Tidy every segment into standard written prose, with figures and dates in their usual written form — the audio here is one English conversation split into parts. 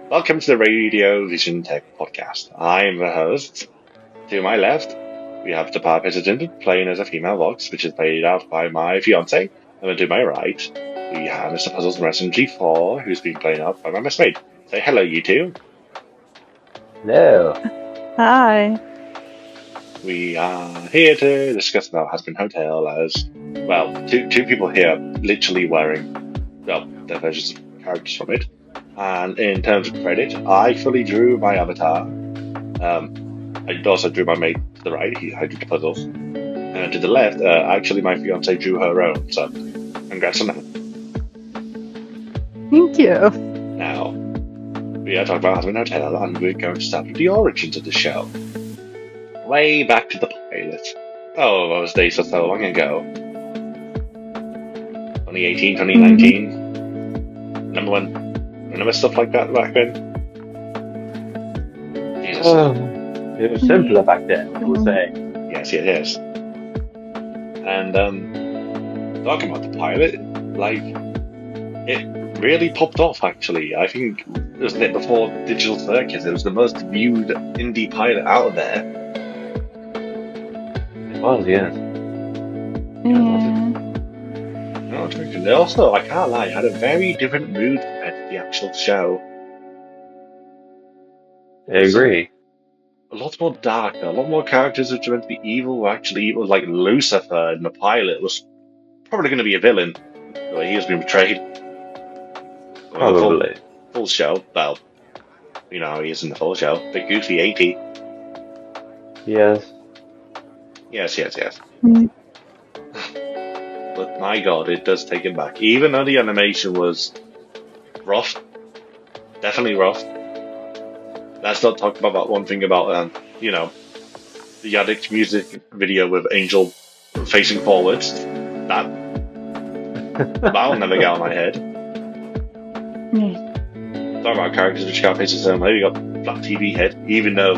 Welcome to the Radio Vision Tech Podcast. I'm the host. To my left, we have the participant playing as a female voice, which is played out by my fiance. And then to my right, we have Mr. Puzzles from SMG4, who's being played out by my best mate. Say hello, you two. Hello. Hi. We are here to discuss about Has Been Hotel as, well, two people here literally wearing, well, their versions of characters from it. And in terms of credit, I fully drew my avatar. I also drew my mate to the right. I drew the puzzles. And to the left, actually, my fiance drew her own. So, congrats on that. Thank you. Now, we are talking about Has Been Hotel, and we're going to start with the origins of the show. Way back to the pilot. Oh, those days are so long ago. 2018, 2019. Remember stuff like that back then? Jesus. It was simpler back then, I would say. Yes. And talking about the pilot, like, it really popped off, actually. I think, wasn't it before Digital Circus? It was the most viewed indie pilot out there. It was, yes. Yeah. No, they also, I can't lie, had a very different mood compared to the actual show. I agree. A lot more darker, a lot more characters which are meant to be evil were actually evil, like Lucifer in the pilot was probably going to be a villain, the way he has been portrayed. Probably. Full show, well, you know how he is in the full show. Bit goofy, 80. Yes. Yes. Mm. But my god, it does take him back. Even though the animation was rough, definitely rough. Let's not talk about that one thing about, the Addict music video with Angel facing forwards. That'll never get on my head. Yeah. Talk about characters which can't face his own way. You got flat TV head, even though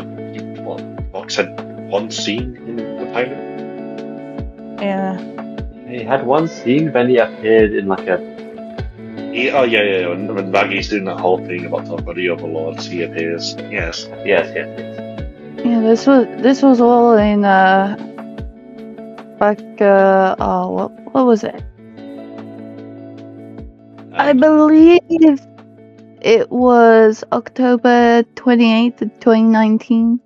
Vox had one scene in the pilot. Yeah. He had one scene when he appeared in like a... When Maggie's doing that whole thing about talking about the overlords, he appears. Yes. Yes. Yeah, this was all in back what was it? I believe it was October 28th, 2019.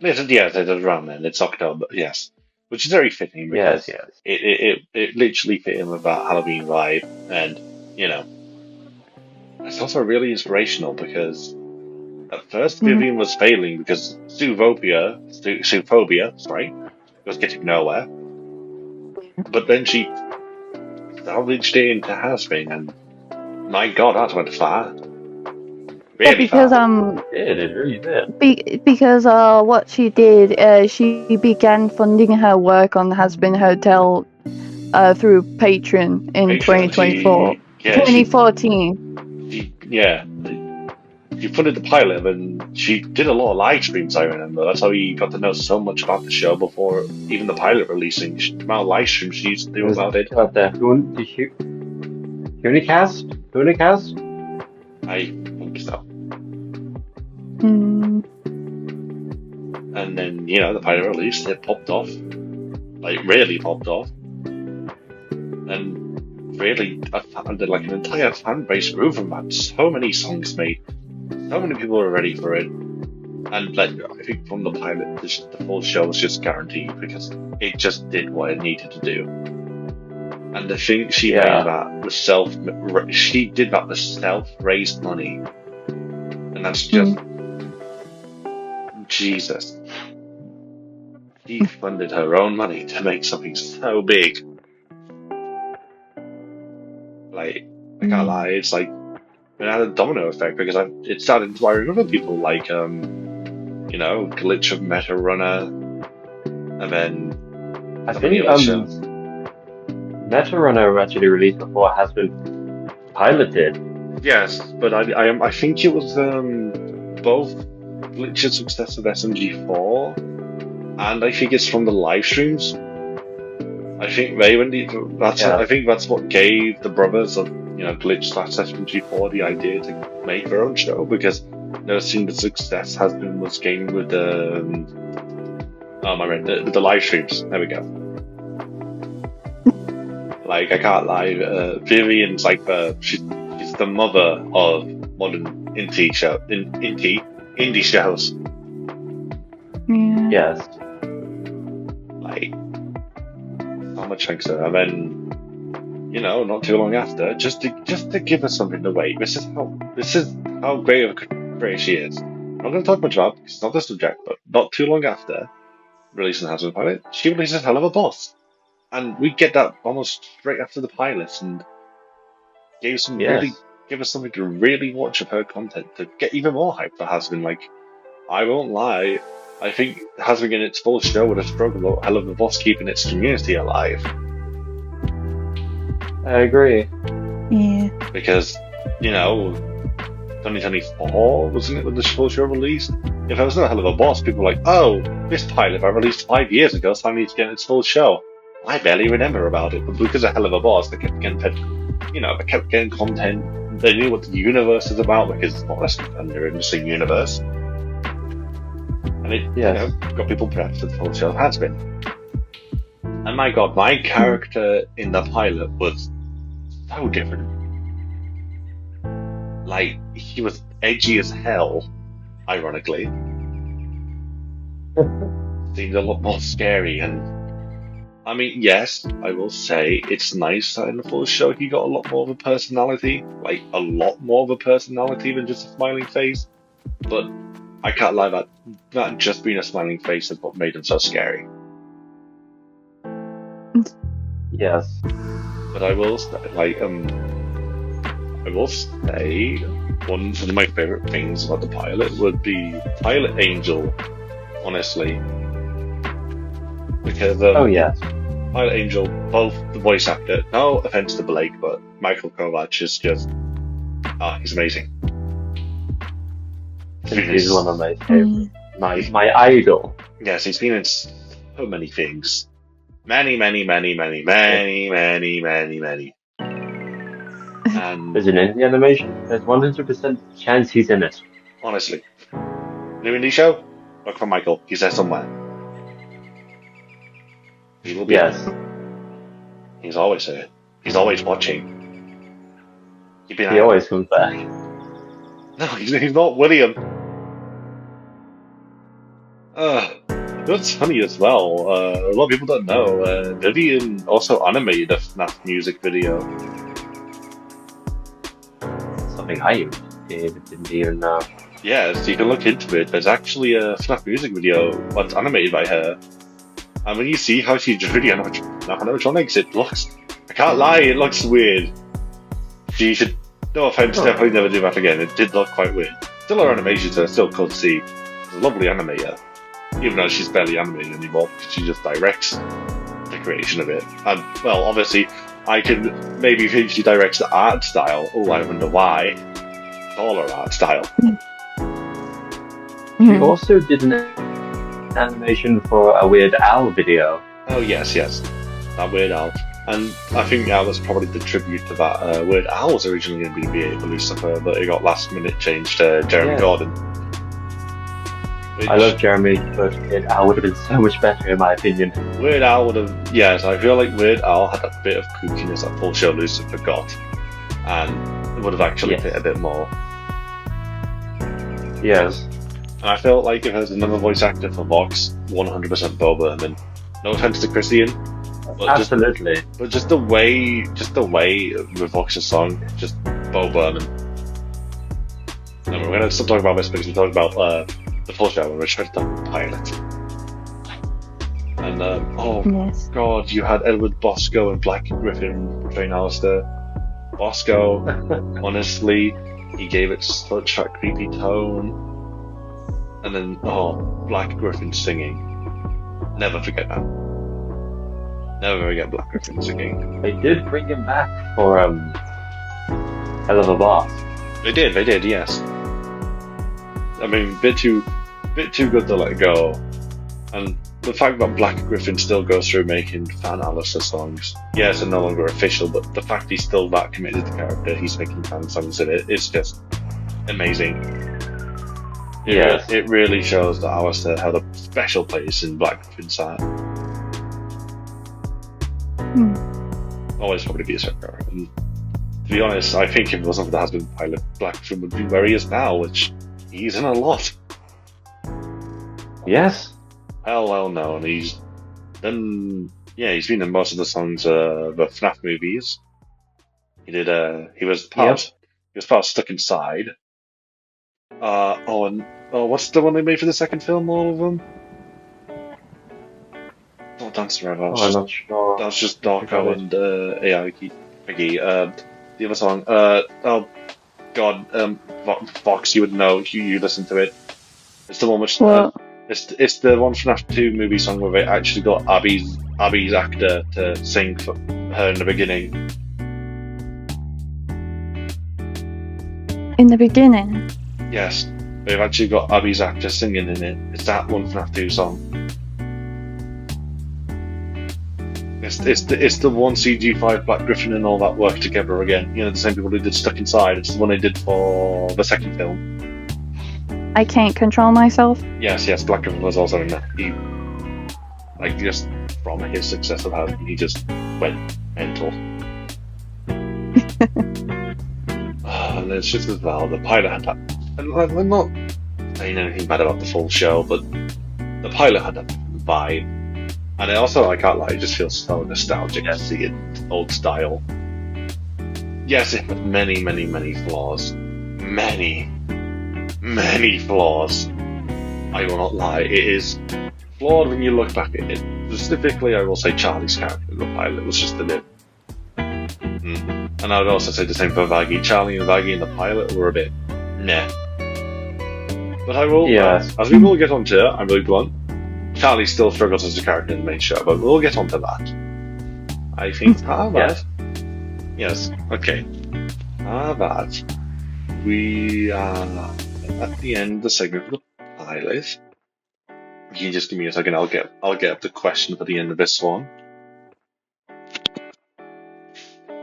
Yes, it is around then. It's October, yes. Which is very fitting because Yes. it literally fit in with that Halloween vibe, and it's also really inspirational because at first Vivian was failing because Suphobia, was getting nowhere. But then she salvaged it into Has-Been, and my god, that went far. Really because far. It really did. Because what she did, she began funding her work on Has Been Hotel through Patreon in 2024. 2014. She funded the pilot, and she did a lot of live streams, I remember. That's how we got to know so much about the show before even the pilot releasing. The amount of live streams she used to do about it. What the Unicast? I think so. And then, the pilot released, it popped off. Like, really popped off. And really, I found it like an entire fan base grew from that. So many songs made. So many people were ready for it. And, like, I think from the pilot, the full show was just guaranteed because it just did what it needed to do. And the thing she made that was she did that with self-raised money. And that's just... Jesus. She funded her own money to make something so big. Like, I can't lie, it's like it had a domino effect because it started inspiring other people, like Glitch of Meta Runner, and then I think Meta Runner actually released before Has Been piloted. Yes, but I think it was both Glitch's success of SMG4, and I think it's from the live streams. I think I think that's what gave the brothers of Glitch / SMG4 the idea to make their own show, because noticing the success Hasbin was gaining with the with the live streams. There we go. Like, I can't lie, Vivian's like she's the mother of modern indie shows. Yeah. Yes. Like, so much thanks to her. And then, not too long after, just to give us something to wait. This is how great of a creator she is. I'm not going to talk much about it, because it's not the subject, but not too long after releasing the Hasbin pilot, she releases Hell of a Boss. And we get that almost straight after the pilot, and give us something to really watch of her content to get even more hype for Hasbin. Like, I won't lie, I think Hasbin in its full show would have struggled a hell of a boss keeping its community alive. I agree. Yeah. Because, 2024, wasn't it, when the full show released? If there was no Hell of a Boss, people were like, oh, this pilot I released 5 years ago, so I need to get its full show. I barely remember about it, but because of Hell of a Boss, they kept getting content. They knew what the universe is about, because it's not less than they're in the same universe. And it got people prepped for the full show Hasbin. And my god, my character in the pilot was so different. Like, he was edgy as hell, ironically. Seemed a lot more scary, and I mean, yes, I will say it's nice that in the full show he got a lot more of a personality, like a lot more of a personality than just a smiling face. But I can't lie, that just being a smiling face is what made him so scary. Yes. But I will say, one of my favorite things about the pilot would be Pilot Angel, honestly. Because yes. Pilot Angel, both the voice actor, no offense to Blake, but Michael Kovac is just, he's amazing. He's one of my favorites. My idol. Yes, he's been in so many things. Many. And Is it in the animation? There's 100% chance he's in it. honestly, new indie show? Look for Michael. He's there somewhere. He will be. Yes. He's always there. He's always watching. He always comes back. No, he's not William. That's funny as well. A lot of people don't know. Vivian also animated a FNAF music video. Something I didn't even know. Yeah, so you can look into it. There's actually a FNAF music video that's animated by her. And when you see how she's really animatronics, it looks... I can't lie, it looks weird. She should... No offense, definitely never do that again. It did look quite weird. Still her animations are still cool to see. She's a lovely animator. Even though she's barely animated anymore, because she just directs the creation of it. And, well, obviously, I can maybe think she directs the art style. Oh, I wonder why. It's all her art style. She also did an animation for a Weird Al video. Oh, yes. That Weird Al. And I think that was probably the tribute to that. Weird Al was originally going to be Lucifer, but it got last minute changed to Jeremy Gordon. I love Jeremy, but Weird Al would have been so much better in my opinion. Weird Al would have... Yes, I feel like Weird Al had that bit of kookiness that full show Lucifer got. And it would have actually fit a bit more. Yes. And I felt like if there's another voice actor for Vox, 100% Bo Burnham. No offense to Christian, but absolutely. Just the way with Vox's song, just Bo Burnham. And we're going to stop talking about this because we're talking about the full show and we're trying to talk about the pilot. And God, you had Edward Bosco and Black Griffin portraying Alistair. Bosco, honestly, he gave it such a creepy tone. And then, Black Griffin singing. Never forget that. Never forget Black Griffin singing. They did bring him back for Hell of a Boss. They did, yes. I mean, bit too good to let go. And the fact that Black Griffin still goes through making fan Alistair songs. Yes, they're no longer official, but the fact he's still that committed to the character, he's making fan songs in it, it's just amazing. It really shows that Alistair had a special place in Black Griffin's heart. Always probably be a secretary. And to be honest, I think if it wasn't for the Husband pilot, Black Griffin would be where he is now, which he's in a lot. Yes. Well known. He's been in most of the songs of the FNAF movies. He was part of Stuck Inside. What's the one they made for the second film? All of them? Not Dance Forever. I'm not sure. That was just Darko and Aoki. The other song. Fox, you would know. You listen to it. It's the one which. It's the one FNAF 2 movie song where they actually got Abby's actor to sing for her in the beginning. In the beginning? Yes. They've actually got Abby's actor singing in it. It's that one FNAF 2 song. It's the one CG5 Black Griffin and all that work together again. You know, the same people who did Stuck Inside. It's the one they did for the second film. I can't control myself. Yes, Black Griffin was also in that. Just from his success of having, he just went mental. And it's just as well, the pilot had that. And I'm not saying anything bad about the full show, but the pilot had that vibe. And also, I can't lie, it just feels so nostalgic to see it old style. Yes, it had many, many, many flaws. Many flaws. I will not lie, it is flawed when you look back at it. Specifically, I will say Charlie's character in the pilot was just a bit. And I would also say the same for Vaggie. Charlie and Vaggie in the pilot were a bit nah. But I will, as we will get onto it, I'm really blunt. Charlie still struggles as a character in the main show, but we'll get onto that. I think that. Yes, okay. That. We are at the end of the segment of the pilot. Can you just give me a second? I'll get up the question for the end of this one.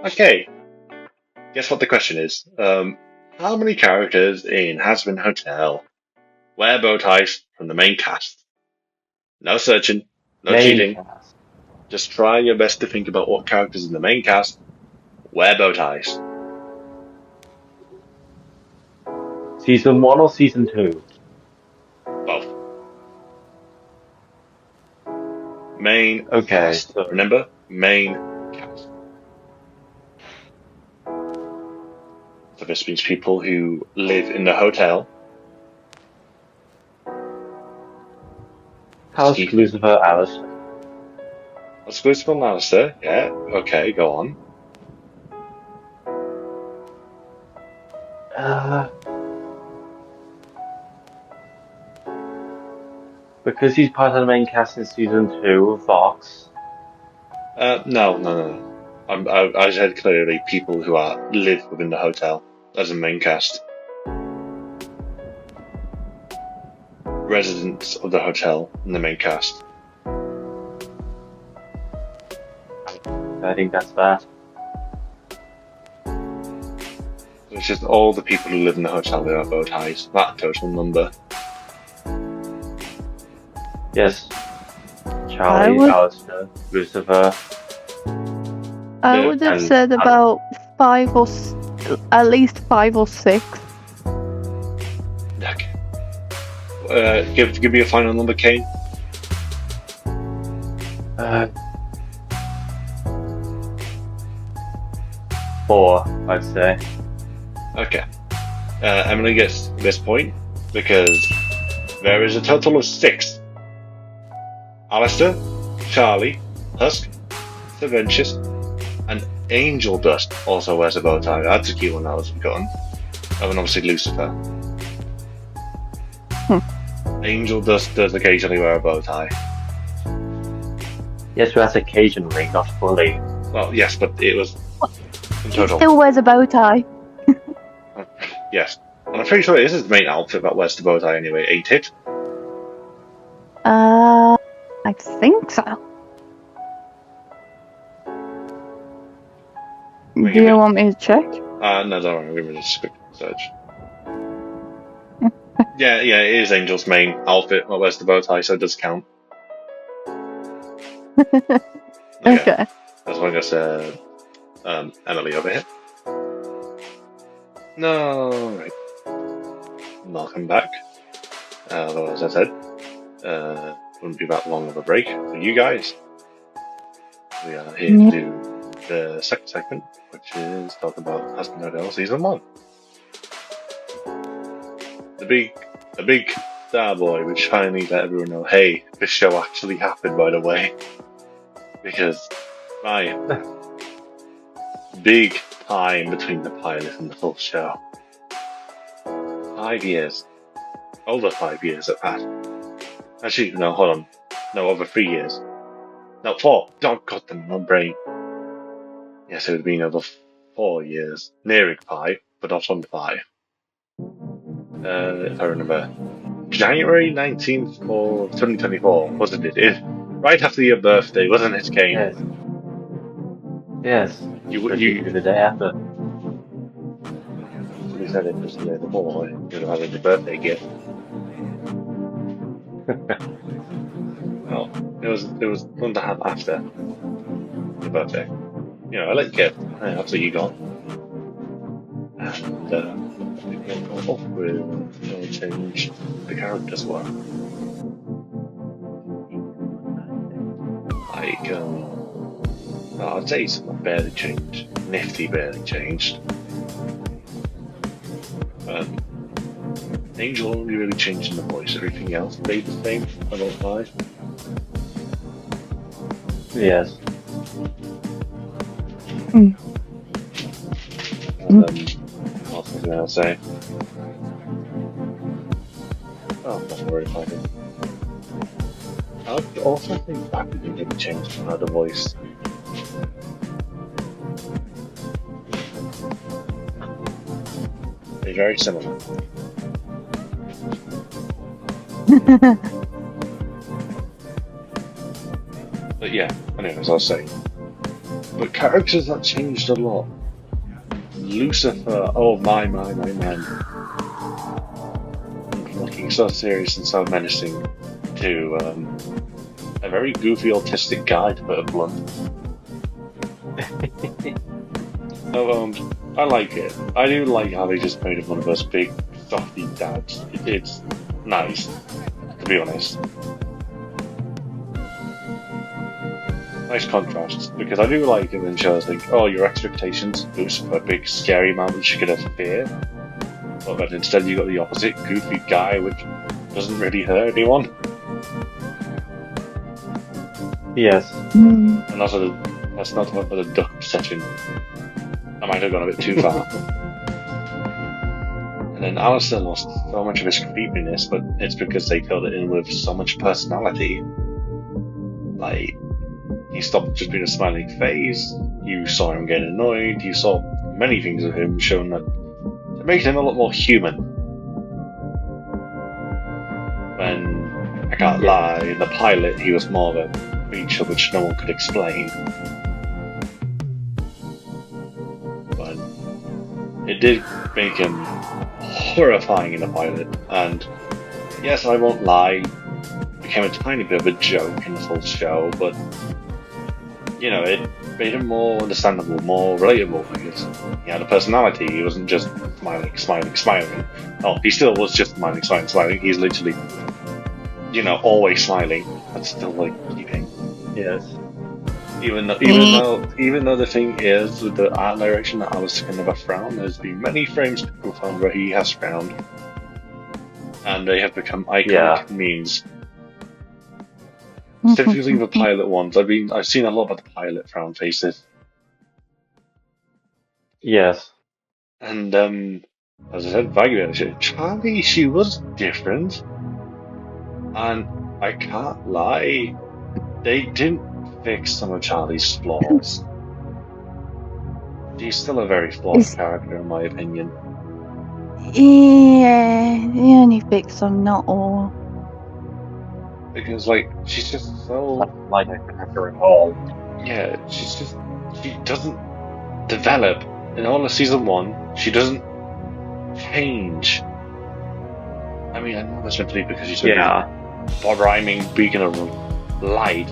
Okay. Guess what the question is? How many characters in Hazbin Hotel wear bow ties from the main cast? No searching, no cheating. Just try your best to think about what characters in the main cast wear bow ties. Season 1 or Season 2? Both. Main cast. So remember? Main cast. So this means people who live in the hotel. House Lucifer, Alistair. Lucifer and Alistair, yeah. Okay, go on. Because he's part of the main cast in Season 2, Vox. No. I said clearly people who live within the hotel as a main cast. Residents of the hotel in the main cast. I think that's that. It's just all the people who live in the hotel who have bow ties. That total number. Yes. Charlie, Alistair, Lucifer. I would have said about at least 5 or 6. Okay. Give me a final number, Kane. 4, I'd say. Okay. Emily gets this point because there is a total of 6. Alistair, Charlie, Husk, Saventius, and Angel Dust also wears a bow tie. That's a key one that was forgotten. Oh, and obviously Lucifer. Angel Dust does occasionally wear a bow tie. Yes, but that's occasionally, not fully. Well, yes, but it was in total. He still wears a bow tie. Yes. And I'm pretty sure this is the main outfit that wears the bow tie anyway, ain't it? I think so. Do you want me to check? No, don't worry, we're just a quick search. Yeah, it is Angel's main outfit. Well, where's the bow tie, so it does count. Okay. As long as Emily over here. No, right. Welcome back. Although, as I said, wouldn't be that long of a break for you guys. We are here to do the second segment, which is talk about Has Been Hotel Season 1. The big star boy, which finally let everyone know, hey, this show actually happened, by the way. Because, big time between the pilot and the full show. 5 years. Over 5 years at that. Actually, no, hold on. No, over 3 years. No, 4. Oh, God, my brain. Yes, it would have been over 4 years. Nearing 5, but not on 5. If I remember. January 19th of 2024, wasn't it? Right after your birthday, wasn't it, Kane? Yes. You the day after. We said it was the day before. You would have had a birthday gift. Well, it was fun to have after your birthday. You know, I let you get after you got. And we'll change the characters well. Like, I'd say some barely changed. Nifty barely changed. Angel only really changed in the voice. Everything else stayed the same. I don't lie. Yes. What was I going to say? Oh, I'm not worried about it. I also think that didn't really change the voice. They're very similar. But yeah, anyway, as I was saying. But characters that changed a lot. Lucifer, oh my. Looking so serious and so menacing to a very goofy autistic guy, to put it blunt. So, I like it. I do like how they just made him one of those big, softy dads. It's nice, to be honest. Nice contrast, because I do like it when shows like, oh, your expectations, Lucifer, a big scary man which you could have fear. But then instead you got the opposite, goofy guy which doesn't really hurt anyone. Yes. And also, that's not about the duck obsession. I might have gone a bit too far. And then Alistair lost so much of his creepiness, but it's because they filled it in with so much personality. Like, he stopped just being a smiling face, you saw him getting annoyed, you saw many things of him showing that it made him a lot more human. When, I can't lie, in the pilot he was more of a creature which no one could explain. But it did make him horrifying in the pilot, and yes, I won't lie, it became a tiny bit of a joke in the full show, but you know, it made him more understandable, more relatable, because he had a personality. He wasn't just smiling. Oh, he still was just smiling. He's literally, you know, always smiling, but still like keeping. Yes. Even though the thing is with the art direction that Alistair can never frown, there's been many frames people found where he has frowned, and they have become iconic memes. Specifically the pilot ones. I've seen a lot of the pilot frown faces. Yes. And as I said, Charlie, she was different. And I can't lie, they didn't fix some of Charlie's flaws. She's still a very flawed character in my opinion. Yeah, they only fix some, not all. Because, like, she's just so... Not like a character at all. Yeah, she doesn't develop. In all of season 1, she doesn't change. I mean, I know it's meant to be because he's a rhyming beacon of light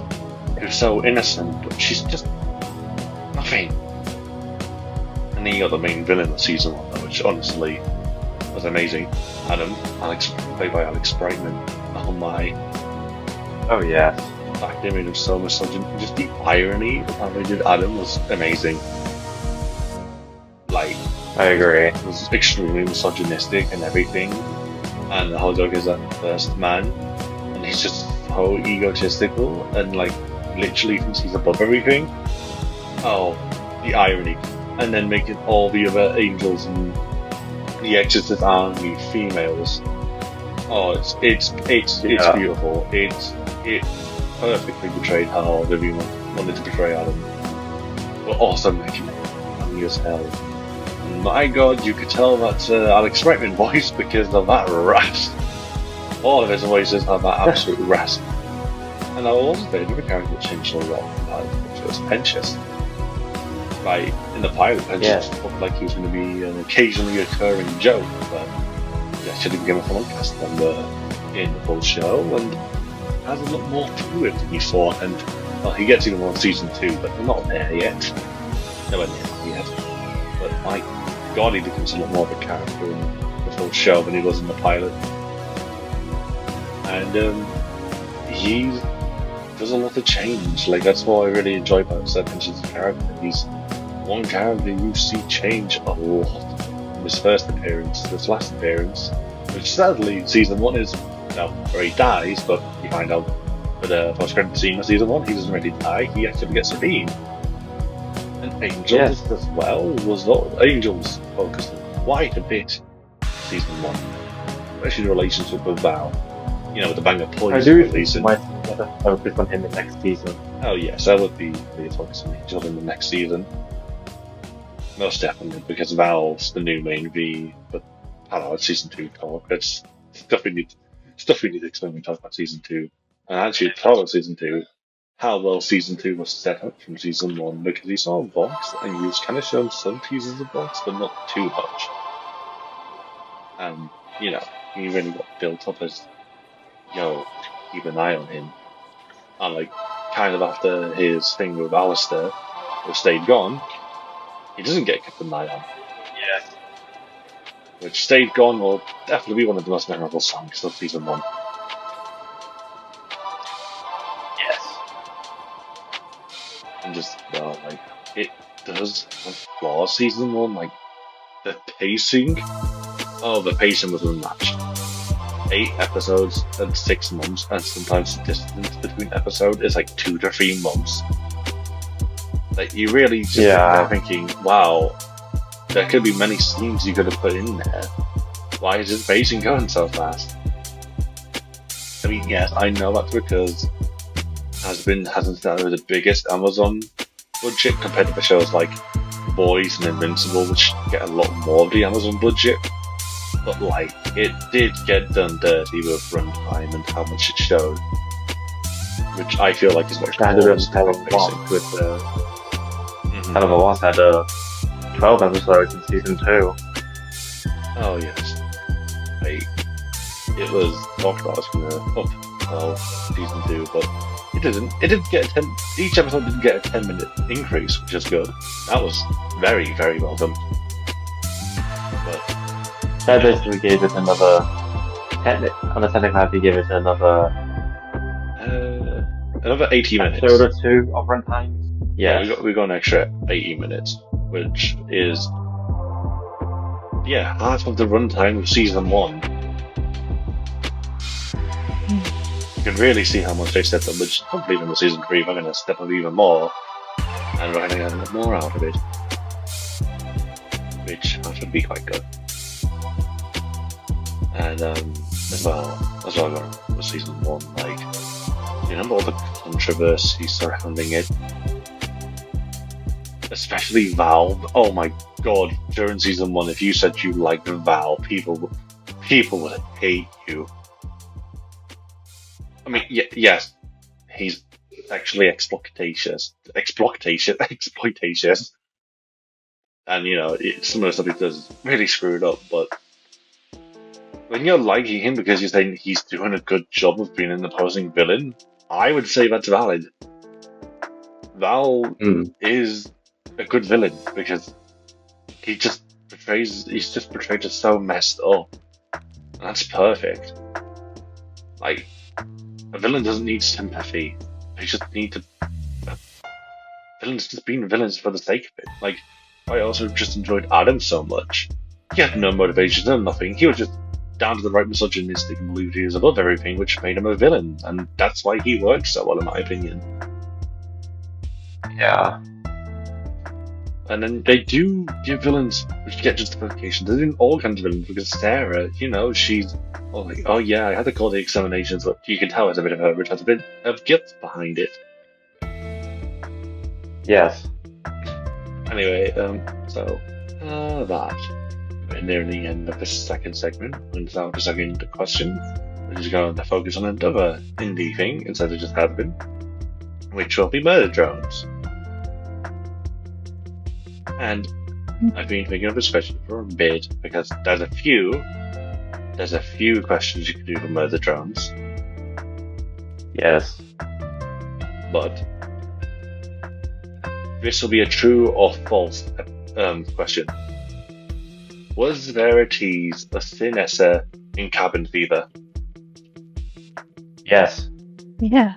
who's so innocent, but she's just nothing. And then you got the main villain of season 1, which honestly was amazing. Played by Alex Brightman. Oh my. Oh yeah. That they made him so misogynist. Just the irony of how they did Adam was amazing. Like, I agree. It was extremely misogynistic and everything. And the whole joke is that the first man, and he's just so egotistical and like literally thinks he's above everything. Oh, the irony. And then making all the other angels and the Exorcist army females. Oh, it's beautiful. It perfectly portrayed how Vivian wanted to portray Adam, but also making it funny as hell. And my God, you could tell that's Alex Brightman voice because of that rasp. All of his voices have that absolute rasp. And I will also say another character that changed a lot from that, which was Pentious. Like in the pilot, Pentious looked like he was going to be an occasionally occurring joke, but he actually became a full cast member in the full show and has a lot more to it than you thought. And well, he gets even more in season 2, but they're not there yet. Nowhere near yet. But my God, he becomes a lot more of a character in the full show than he was in the pilot. And he does a lot of change. Like that's what I really enjoy about Seth Pentious' character. He's one character you see change a lot from his first appearance to his last appearance, which sadly in season 1 is where he dies, but you find out for the post-credit scene of season 1 he doesn't really die, he actually gets a beam. And Angels as well was not Angels focused quite a bit in season 1. Especially the relationship with Val. You know, with the Bang of Poison. I do think might focus on him in next season. Oh yes, that would be a focus on Angel in the next season. Most definitely, because Val's the new main V, but I don't know, it's season 2 talk. It's stuff we need to explain when we talk about season 2. And actually talk about season 2, how well season 2 was set up from season 1, because you saw Vox and you was kind of shown some teasers of Vox, but not too much. And you know, he really got built up as keep an eye on him. And like kind of after his thing with Alistair, who stayed gone, he doesn't get kept an eye on. Yeah. Which Stayed Gone will definitely be one of the most memorable songs of season 1. Yes. And just like it does have flaws. Season 1, like the pacing. Oh, the pacing was unmatched. 8 episodes and 6 months, and sometimes the distance between episodes is like 2 to 3 months. Like you really just sit there thinking, wow, there could be many scenes you could have put in there. Why is this pacing going so fast? I mean, yes, I know that's because hasn't started with the biggest Amazon budget compared to the shows like Boys and Invincible, which get a lot more of the Amazon budget. But like, it did get done dirty with runtime and how much it showed, which I feel like is much more basic with Hell of a Loss had 12 episodes in season 2. Oh yes, it was talked about as going to up season 2, but it didn't. It didn't get a 10. Each episode didn't get a 10-minute increase, which is good. That was very, very well done. But that basically gave it another. On the technicality, gave it another 80 minutes. Episode or 2 of runtime. Yeah, we got an extra 80 minutes, which is half of the runtime of season 1. You can really see how much they stepped up, which hopefully in the season 3 we're going to step up even more, and we're going to get a lot more out of it, which should be quite good. And as well with season 1, like, you remember all the controversy surrounding it? Especially Val. Oh my God! During season 1, if you said you liked Val, people would hate you. I mean, yes, he's actually exploitatious, and you know some of the stuff he does is really screwed up. But when you're liking him because you're saying he's doing a good job of being an opposing villain, I would say that's valid. Val is a good villain because he's just portrayed as so messed up. And that's perfect. Like, a villain doesn't need sympathy. They just need to. Villains just being villains for the sake of it. Like, I also just enjoyed Adam so much. He had no motivations, no nothing. He was just down to the right misogynistic and believed he was above everything, which made him a villain. And that's why he worked so well, in my opinion. Yeah. And then they do give villains which get justification. They do all kinds of villains because Sarah, she's like, oh yeah, I had to call the examinations, but you can tell it's a bit of her, which has a bit of guilt behind it. Yes. Anyway, so that. We're nearing the end of this second segment. And now the second question, which is going to focus on another indie thing instead of just Hadbin, which will be murder drones. And I've been thinking of this question for a bit because there's a few questions you can do for murder drones. Yes. But this will be a true or false question. Was there a tease of Sinessa in Cabin Fever? Yes. Yeah.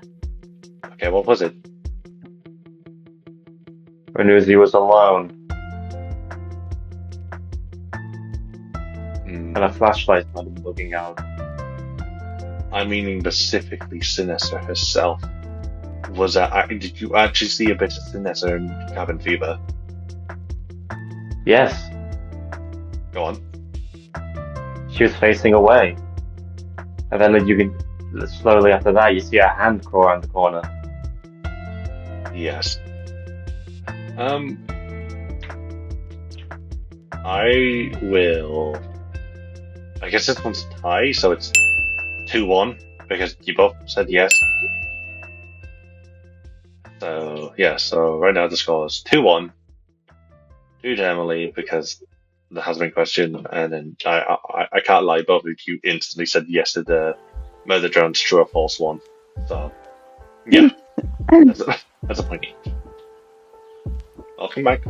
Okay, what was it? When Uzi was alone. And a flashlight not even looking out. I'm meaning specifically Sinessa herself. Did you actually see a bit of Sinessa in Cabin Fever? Yes. Go on. She was facing away. And then you can, slowly after that, you see a hand crawl around the corner. Yes. I guess this one's a tie, so it's 2-1, because you both said yes. So, yeah, so right now the score is 2-1. 2 to Emily, because there has been a question, and then I can't lie, both of you instantly said yes to the murder drone's true or false one. So, yeah, that's a point each. Welcome back.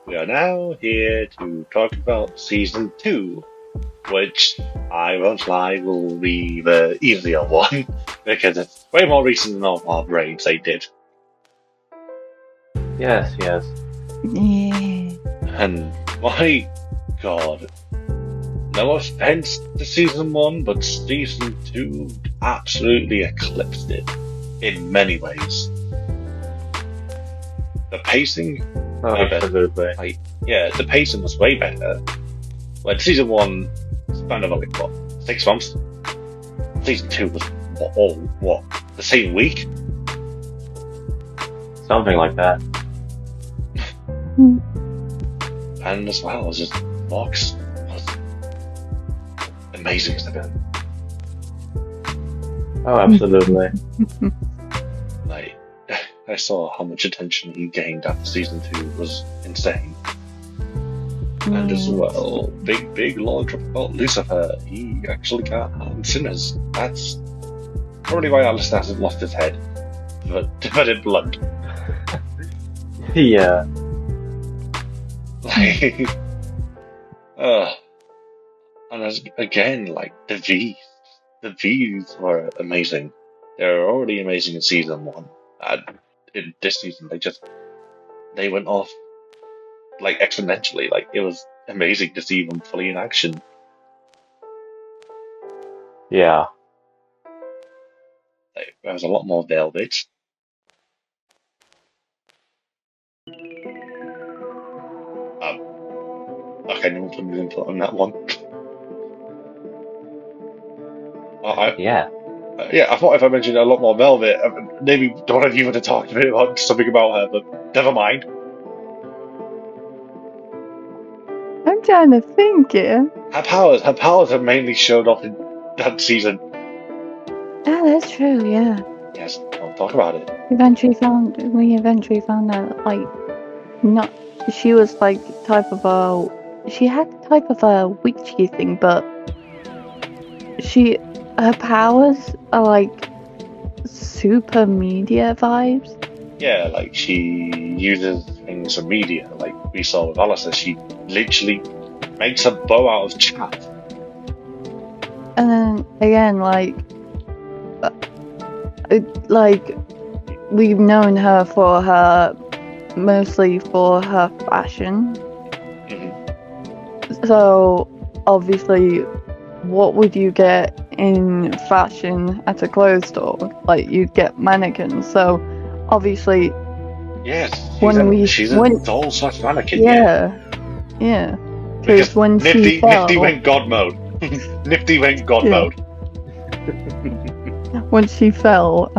We are now here to talk about Season 2, which, I won't lie, will be the easier one, because it's way more recent than all our brains they did. Yes. Yeah. And my god, no offense to Season 1, but Season 2 absolutely eclipsed it in many ways. The pacing, absolutely. The pacing was way better. When Season 1 spanned over 6 months. Season 2 was the same week? Something like that. And as well as just Vox was amazing as they've been. Oh, absolutely. Like, I saw how much attention he gained after Season 2 was insane. And as well, big launch about Lucifer. He actually can't harm sinners. That's probably why Alistair hasn't lost his head. But to put it blunt. Yeah. Like, and again, like, the V's were amazing. They were already amazing in Season 1. And in this season, they went off, like, exponentially. Like, it was amazing to see them fully in action. Yeah. Like, there was a lot more Velvet. Okay, no one's going to put on that one. Yeah. I thought if I mentioned a lot more Velvet, maybe one of you would have talked a bit about something about her, but never mind. I'm trying to think here. Her powers have mainly showed off in that season. Oh, that's true, yeah. Yes, don't talk about it. We eventually found that, she was she had type of a witchy thing, but her powers are like super media vibes. Yeah, like she uses things for media, like we saw with Alistair. She literally makes a bow out of chat. And then again, like we've known her mostly for her fashion. Mm-hmm. So obviously, what would you get in fashion at a clothes store? Like you'd get mannequins. So obviously, yes, she's a doll / mannequin. Yeah. Because when Nifty went God mode. Nifty went God mode. When she fell,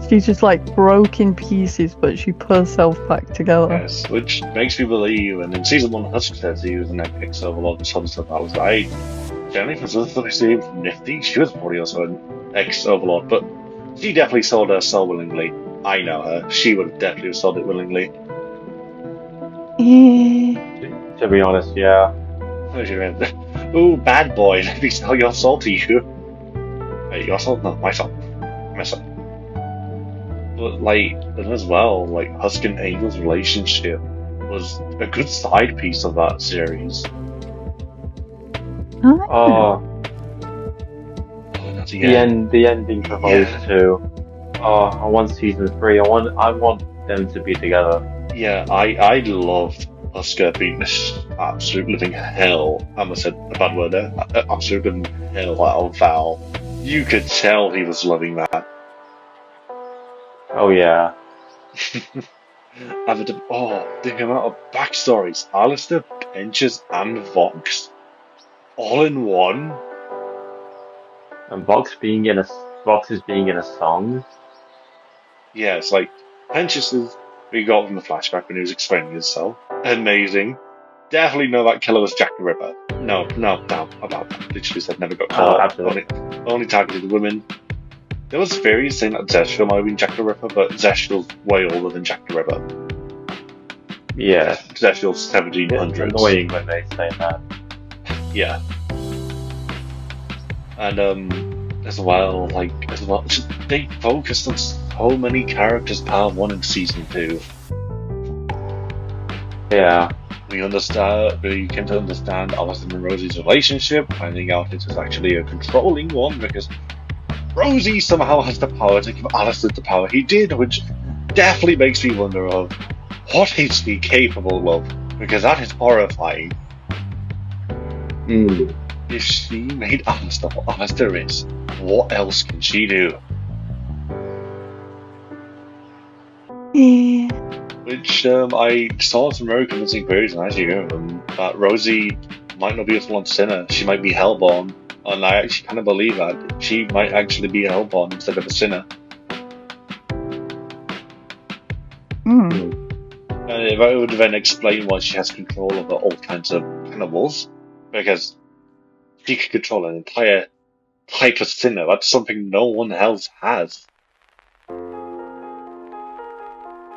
she just like broke in pieces, but she put herself back together. Yes, which makes me believe. And in season 1, Husk says he was an ex-Overlord and some stuff. I was like, generally from the stuff I see from Nifty, she was probably also an ex-Overlord, but she definitely sold her soul willingly. I know her. She would have definitely sold it willingly. Yeah. To be honest, yeah. Ooh, bad boy, let me sell your soul to you. Hey, your soul? No, my soul. My soul. But, like, and as well, like, Husk and Angel's relationship was a good side piece of that series. Oh. The ending for those two. Oh, I want season 3. I want them to be together. Yeah, I loved Husker being this absolute living hell. I almost said a bad word there. Absolute living hell out of Val. You could tell he was loving that. Oh yeah. The amount of backstories. Alistair, Pinches, and Vox. All in one. And Vox is being in a song. Yeah, it's like Pinches we got from the flashback when he was explaining himself. Amazing. Definitely know that killer was Jack the Ripper. No, about that. Literally said never got caught. Absolutely. Only targeted women. There was theories saying that Zeshul might have been Jack the Ripper, but Zeshul's way older than Jack the Ripper. Yeah. Zeshul's 1700s. It's annoying when they say that. Yeah. And as well, they focused on so many characters part 1 in season 2. Yeah. We came to understand Alistair and Rosie's relationship, finding out it was actually a controlling one because Rosie somehow has the power to give Alistair the power he did, which definitely makes me wonder of what is he capable of, because that is horrifying. If she made Alistair what Alistair is, what else can she do? Yeah. Which I saw some very convincing theories, and as you hear them, that Rosie might not be a full-on sinner. She might be Hellborn, and I actually kind of believe that she might actually be Hellborn instead of a sinner. And it would then explain why she has control over all kinds of cannibals, because she can control an entire type of sinner. That's something no one else has.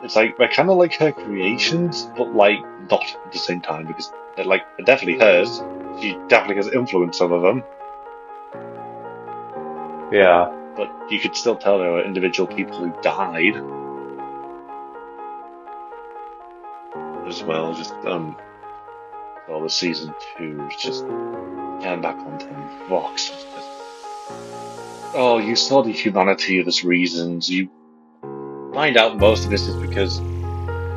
It's like, they're kind of like her creations, but like, not at the same time, because they're definitely hers. She definitely has influence over them. Yeah. But you could still tell there were individual people who died. As well, all the season 2 is just getting back onto Vox. You saw the humanity of his reasons. You find out most of this is because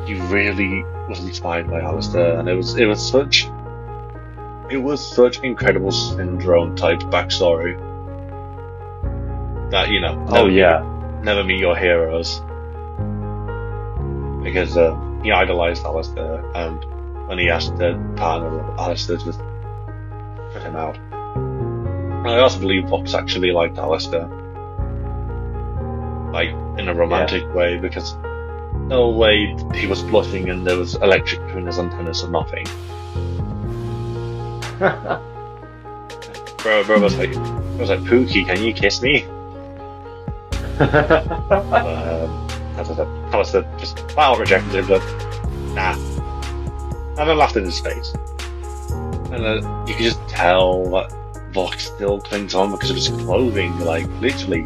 he really was inspired by Alistair, and it was such incredible syndrome type backstory that never meet your heroes, because he idolized Alistair, and when he asked the partner of Alistair to put him out. And I also believe Vox actually liked Alistair, like in a romantic way, because no way he was blushing and there was electric between his antennas or nothing. bro was like, Pookie, can you kiss me? Alistair just flat out rejected him, but nah. And I laughed in his face. And you could just tell that Vox still clings on because of his clothing. Like, literally,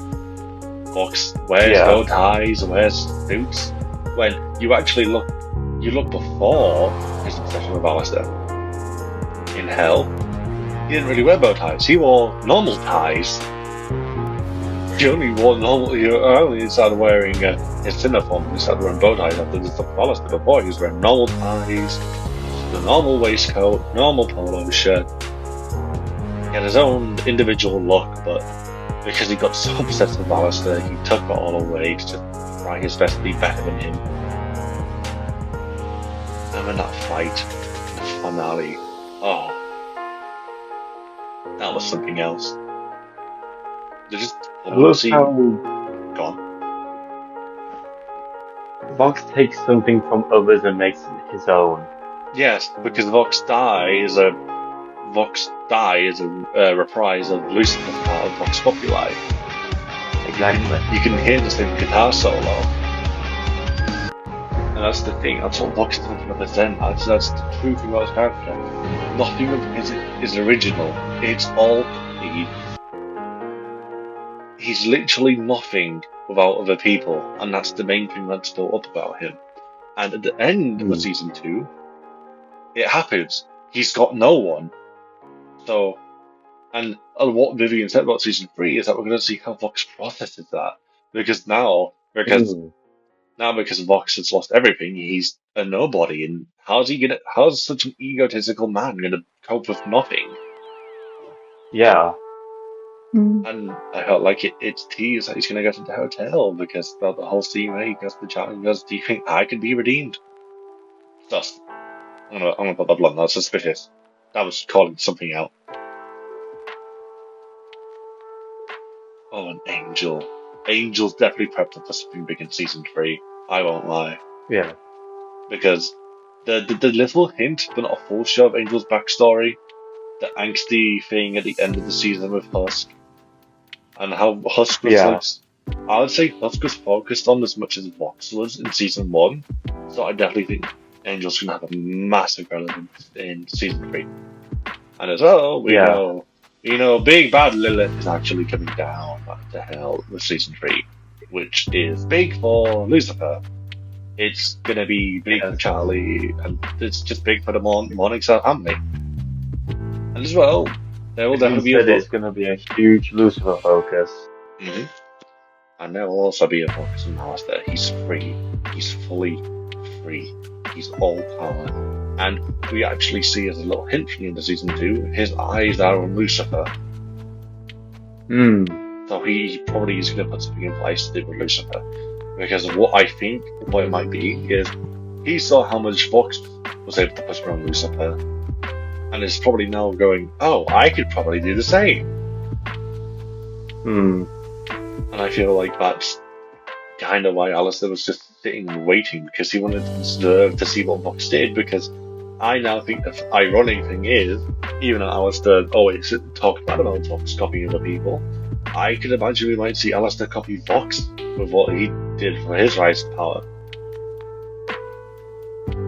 Vox wears bow ties, wears suits. When you actually look before his obsession with Alistair in Hell, he didn't really wear bow ties. He wore normal ties. He only wore normal. He only started wearing his sinner form. He started wearing bow ties after the stuff with Alistair. Before, he was wearing normal ties, the normal waistcoat, normal polo shirt. He had his own individual look, but because he got so obsessed with Alistair, he took it all away to try his best to be better than him. And in that fight, the finale, oh, that was something else. They just gone. Vox takes something from others and makes it his own. Yes, because Vox Die is a reprise of Lucifer's part of Vox Populi. Exactly. You can hear the same guitar solo. And that's the thing, that's what Vox is trying to represent. That's the true thing about his character. Nothing of his is original. It's all copied. He's literally nothing without other people, and that's the main thing that's built up about him. And at the end of season 2, it happens. He's got no one. So, and what Vivian said about season 3 is that we're going to see how Vox processes that. Because Vox has lost everything, he's a nobody, and how's such an egotistical man gonna cope with nothing? Yeah. And I felt like it's teased that he's gonna get into the hotel, because throughout the whole scene where he goes to the chat and goes, "Do you think I can be redeemed?" That's, I'm gonna put that blunt, that's suspicious. That was calling something out. Oh, an Angel. Angel's definitely prepped up for something big in season 3. I won't lie. Yeah. Because the little hint, but not a full show of Angel's backstory, the angsty thing at the end of the season with Husk, and how Husk was I would say Husk was focused on as much as Vox was in season 1, so I definitely think Angel's gonna have a massive relevance in season 3. And as well, we know Big Bad Lilith is actually coming down to Hell with season 3, which is big for Lucifer. It's gonna be big for Charlie, and it's just big for the Morning Star family. And as well, there will definitely be it's gonna be a huge Lucifer focus. And there will also be a focus on Alistair. He's free. He's fully free. He's all power. And we actually see as a little hint from the end of season 2, his eyes are on Lucifer. So he probably is going to put something in place to do with Lucifer. Because what I think, what it might be, is he saw how much Vox was able to push around Lucifer, and is probably now going, oh, I could probably do the same. And I feel like that's kind of why Alistair was just sitting and waiting, because he wanted to observe to see what Vox did, because I now think the ironic thing is, even though Alistair always talked bad about Vox copying other people, I could imagine we might see Alistair copy Vox with what he did for his rise to power.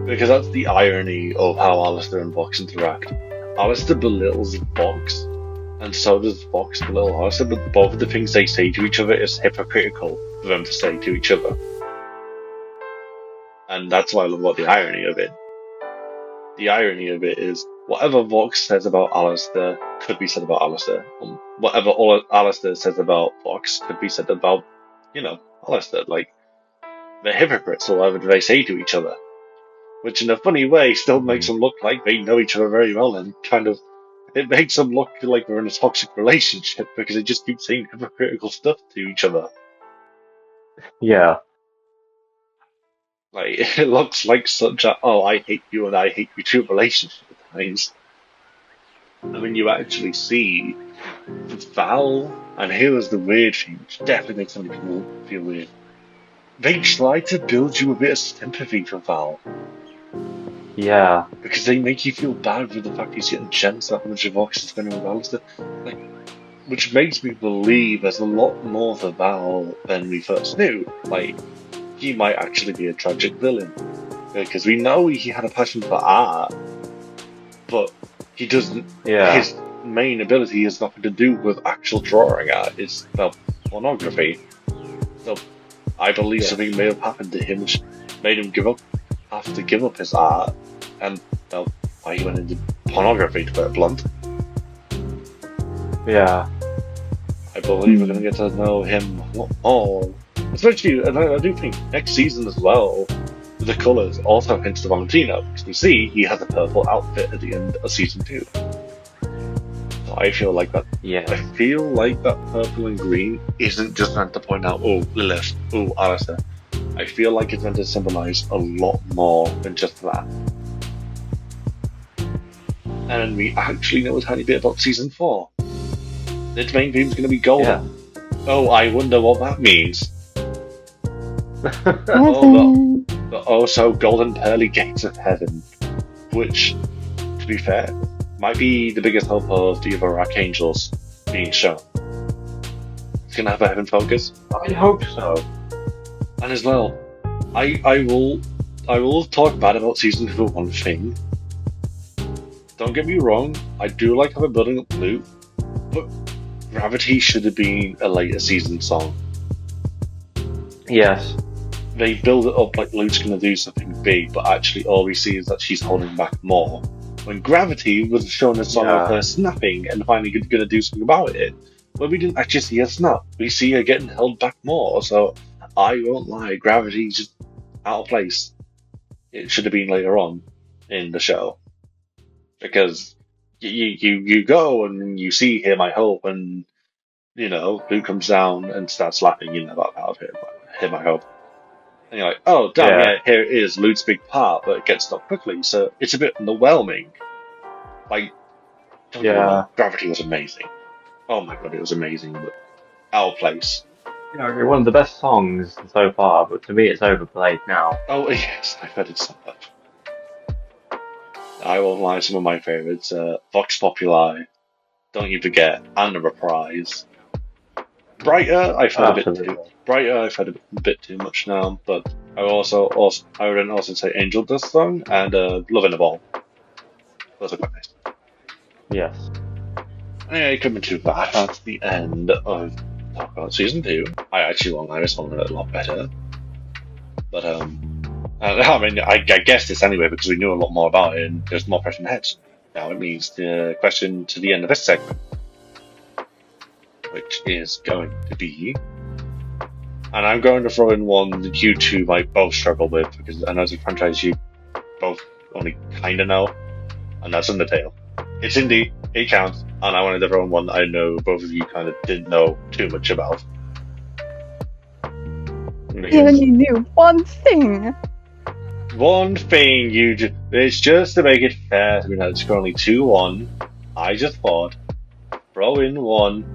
Because that's the irony of how Alistair and Vox interact. Alistair belittles Vox, and so does Vox belittle Alistair, but both of the things they say to each other is hypocritical for them to say to each other. And that's why I love about the irony of it. The irony of it is, whatever Vox says about Alistair could be said about Alistair. Whatever Alistair says about Vox could be said about, Alistair. Like, they're hypocrites, or whatever they say to each other. Which, in a funny way, still makes them look like they know each other very well, and it makes them look like they're in a toxic relationship, because they just keep saying hypocritical stuff to each other. Yeah. Like, it looks like such a, oh, I hate you and I hate you too relationship at times. And when you actually see Val, and here is the weird thing, which definitely makes some people feel weird. They try to build you a bit of sympathy for Val. Yeah. Because they make you feel bad with the fact he's getting gems that much of Vox is spending with Alistair. Which makes me believe there's a lot more for Val than we first knew. Like, he might actually be a tragic villain. Because we know he had a passion for art, but he doesn't. Yeah. main ability has nothing to do with actual drawing art. It's pornography. So I believe something may have happened to him, which made him have to give up his art, and why he went into pornography, to put it blunt. Yeah. I believe we're going to get to know him more. Especially, and I do think next season as well, the colours also hints to Valentino, because we see he has a purple outfit at the end of season 2. So I feel like that. Yeah. I feel like that purple and green isn't just meant to point out, oh, Lilith, oh, Alistair. I feel like it's meant to symbolise a lot more than just that. And we actually know a tiny bit about season 4. Its main theme is going to be golden. Yeah. Oh, I wonder what that means. But also golden pearly gates of heaven, which, to be fair, might be the biggest hope of the other archangels being shown. It's going to have a heaven focus. I hope so. And as well, I will talk bad about season 2 for one thing. Don't get me wrong, I do like how we're building up Luke, but Gravity should have been a later season song. Yes. They build it up like Luke's going to do something big, but actually all we see is that she's holding back more. When Gravity was showing a song of her snapping and finally going to do something about it, well, we didn't actually see her snap. We see her getting held back more, so I won't lie, Gravity's just out of place. It should have been later on in the show. Because you go and you see Hear My Hope, and Luke comes down and starts laughing, that part of Hear My Hope. And you're like, oh damn, yeah, here it is, Luke's big part, but it gets stopped quickly, so it's a bit underwhelming. Like, don't get me wrong, Gravity was amazing. Oh my god, it was amazing, but out of place. One of the best songs so far, but to me it's overplayed now. Oh yes, I've heard it so much. I won't lie, some of my favourites, Vox Populi, Don't You Forget, and The Reprise. Brighter, I've heard a bit too much now, but I would also say Angel Dust Song and Love in the Ball. Those are quite nice. Yes. Anyway, it couldn't be too bad. That's the end of Talk About Season 2. I actually won't lie, this one went a lot better. But I guessed this anyway because we knew a lot more about it and there's more pressing heads. Now it means the question to the end of this segment, which is going to be, and I'm going to throw in one that you two might both struggle with because I know it's a franchise you both only kind of know, and that's Undertale. It's indie, it counts, and I wanted to throw in one that I know both of you kind of didn't know too much about. You only knew one thing. One thing it's just to make it fair. It's currently 2-1. I just thought, throw in one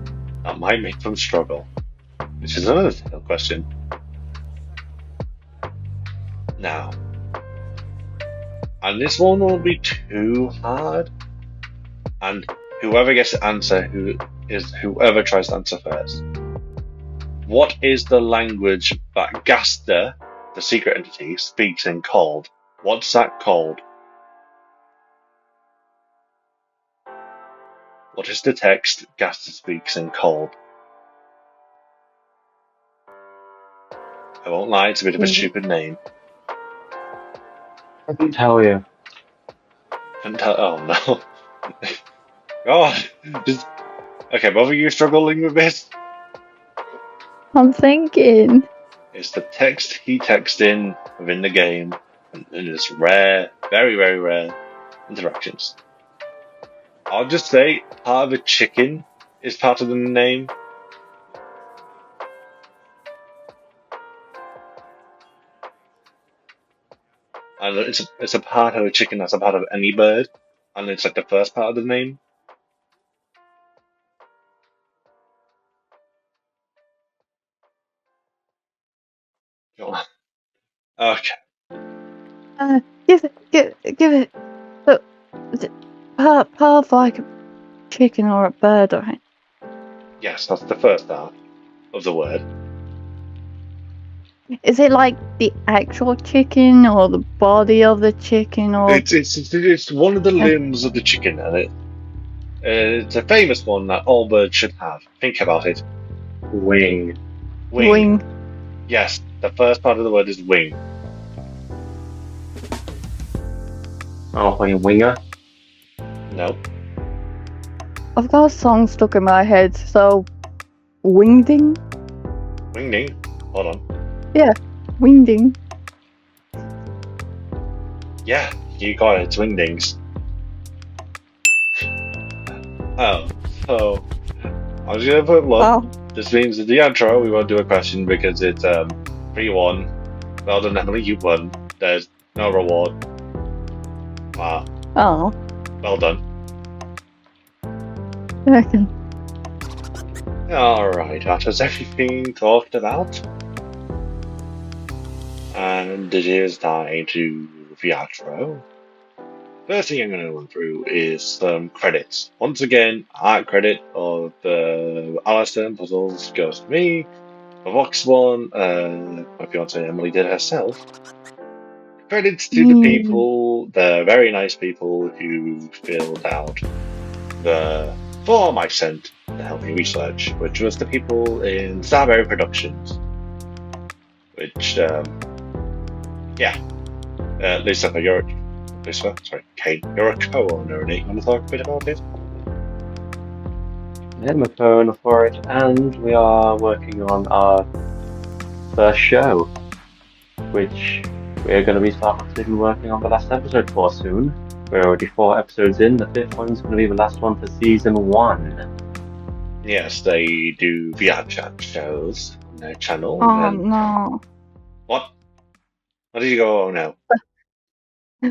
that might make them struggle. Which is another question. Now, and this one won't be too hard. And whoever gets to answer, whoever tries to answer first. What is the language that Gaster, the secret entity, speaks in Cold? What's that called? What is the text Gaster speaks in Cold? I won't lie, it's a bit of a stupid name. I can tell you. Oh no. God. Okay, both of you struggling with this? I'm thinking. It's the text he texts in within the game, and it's rare, very, very rare interactions. I'll just say part of a chicken is part of the name. And it's a part of a chicken that's a part of any bird, and it's like the first part of the name. Okay. Give it. Look, part of like a chicken or a bird, right? Yes, that's the first part of the word. Is it like the actual chicken or the body of the chicken or? It's one of the limbs of the chicken, and It's a famous one that all birds should have. Think about it. Wing. Wing. Yes, the first part of the word is wing. Oh, playing winger. No. I've got a song stuck in my head, so wingding? Wingding. Hold on. Wingding. Yeah, you got it. It's wingdings. Oh, so I was gonna put one. Oh, This means in the outro we won't do a question because it's 3-1. Well done, Emily, you won. There's no reward. Wow, oh. well done. Okay. Alright, that was everything talked about. And it is time to the outro. First thing I'm going to run through is some credits. Once again, art credit of the Alistair puzzles goes to me. The Vox one, my fiance Emily did herself. Credits to the people, the very nice people who filled out the form I sent to help me research, which was the people in Starberry Productions. Which, Kane, you're a co-owner, and you want to talk a bit about it? I'm a co-owner for it, and we are working on our first show, which we're going to be starting working on the last episode for soon. We're already 4 episodes in. The 5th one's going to be the last one for season 1. Yes, they do VR chat shows on their channel. Oh and... no. What? What did you go? Oh no.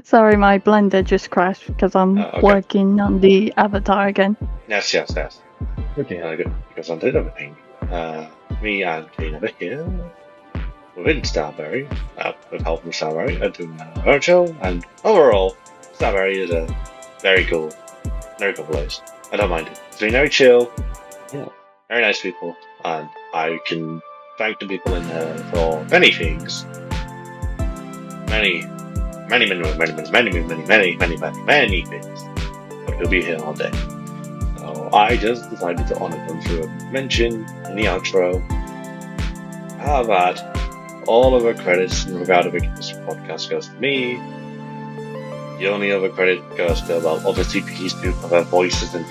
Sorry, my blender just crashed because I'm Okay. working on the avatar again. Yes. Okay. Because I did everything. Me and Kane over here within Starberry, with help from Starberry, are doing our show, and overall, Starberry is a very cool place. I don't mind it. It's been very chill, very nice people, and I can thank the people in there for many things. Many things. But we'll be here all day. So I just decided to honor them through a mention in the outro. How about all of our credits in regard to this podcast goes to me. The only other credit goes to, well, obviously these two for their voices and